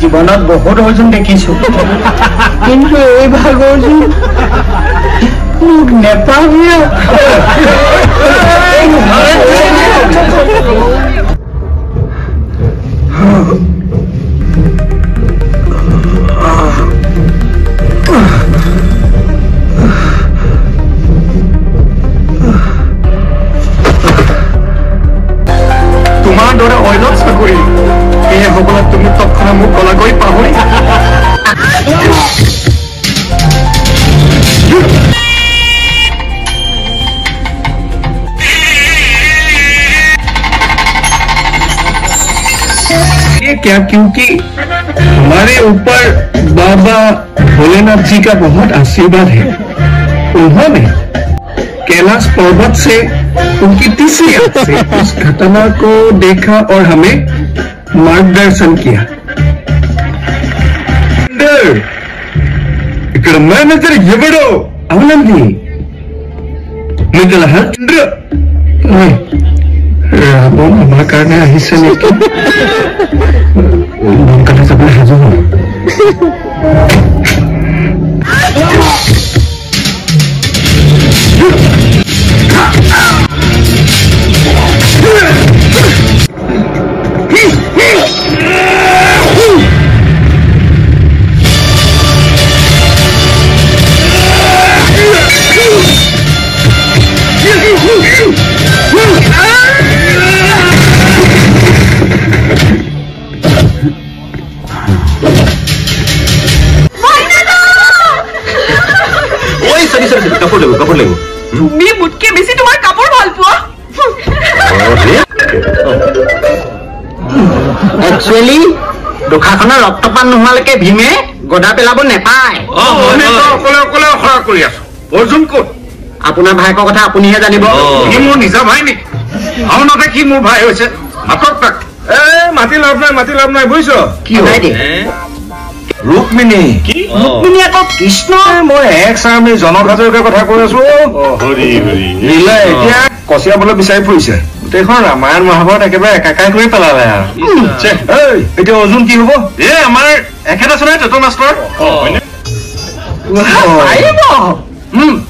জীৱনত বহুত অৰ্জুন দেখিছো কিন্তু এই ভাগ অৰ্জুন মোক নেপাবি তোমাৰ দৰে অইলত চাকৰি এই সকলোত তুমি তৎক্ষণাৎ মোক কলাকৈ পাহৰি क्या क्योंकि हमारे ऊपर बाबा भोलेनाथ जी का बहुत आशीर्वाद है उन्होंने कैलाश पर्वत से उनकी तीसरी आंख से उस घटना को देखा और हमें मार्गदर्शन किया ఇక్కడ మేనేజర్ ఎవడో అవునండి మిగల హండ్ర రాబోన్ మా కారణే আহিছে নেকি সোনকালে যাবলৈ সাজু হল কাপোৰ লাগিব তুমি মুটকে বেছি তোমাৰ কাপোৰ ভাল পোৱা একচুৱেলি দুখাখনৰ ৰক্তপান নোহোৱালৈকে ভীমে গদা পেলাব নেপায় অকলে অকলে হৰা কৰি আছো অৰ্জুন ক'ত আপোনাৰ ভাইকৰ কথা আপুনিহে জানিব সি মোৰ নিজা ভাই নেকি ভাওনাতে কি মোৰ ভাই হৈছে মাতক তাক মাতি লাভ নাই বুজিছ কি হয় দে रुक्मिणी रुक्मिणी আকৌ কৃষ্ণ মই এক্স আৰ্মি জনক হাজৰিকাৰ কথা কৈ আছো হৰি হৰি লীলা এতিয়া কচিয়াবলৈ বিচাৰি ফুৰিছে গোটেইখন ৰামায়ণ মহাভাৰত একেবাৰে একাকাৰ কৰি পেলালে আৰু এতিয়া অৰ্জুন কি হব আমাৰ একেটা চলাই তত মাষ্টৰ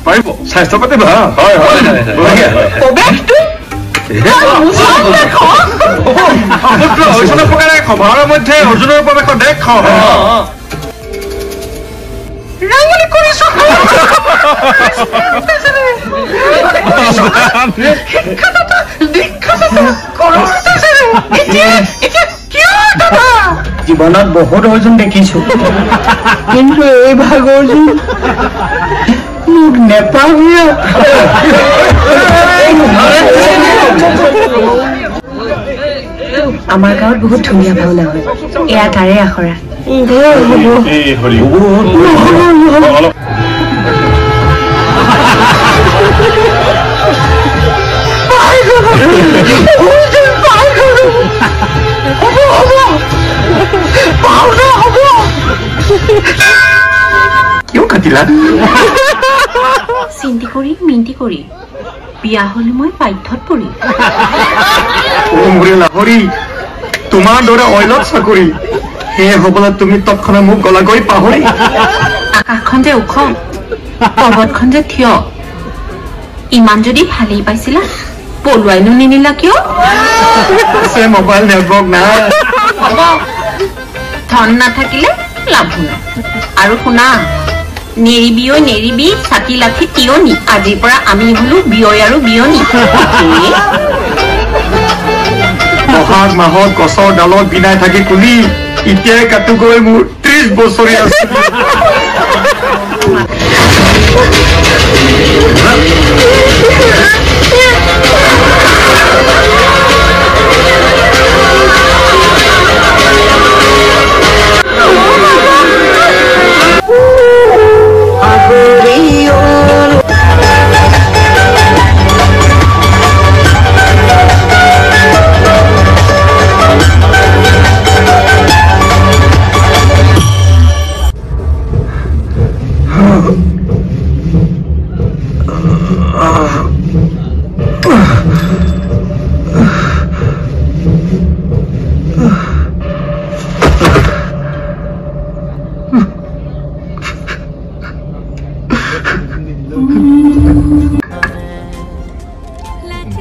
পাৰিব স্বাস্থ্য পাতি ভাল হয় খবৰৰ মধ্যে অৰ্জুনৰ প্ৰৱেশ দেখ ৰাঙলী কৰিছো জীৱনত বহুত অৰ্জুন দেখিছো কিন্তু এই ভাগ অৰ্জুন মোক নেপাবি আমাৰ গাঁৱত বহুত ধুনীয়া ভাওনা হয় এয়া তাৰে আখৰা কিয় কাটিলা চিন্তি কৰি মিন্তি কৰি বিয়া হলে মই বাধ্যত পৰি লাহৰি তোমাৰ দৰে অইলত চাকৰি সেই হবলৈ তুমি তৎক্ষণাৎ মোক গলাকৈ পাহৰি আকাশখন যে ওখ পৰ্বতখন যে থিয় ইমান যদি ভালেই পাইছিলা পলুৱাইনো নিনিলা কিয় মোবাইল নেটৱৰ্ক নাই ধন নাথাকিলে লাভ নাই আৰু শুনা নেৰিবি ছাতি লাঠি তিয়নি আজিৰ পৰা আমি হলো বিয়য় আৰু বিয়নি বহাগ মাহত গছৰ ডালত বিনাই থাকি কুলি এতিয়াই কাটোগৈ মোৰ 30 বছৰীয়া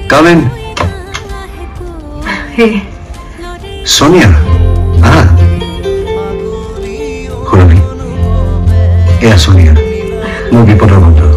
Come in. Hey. Sonia. Surabhi. Sonia. মোৰ বিপদৰ বন্ধু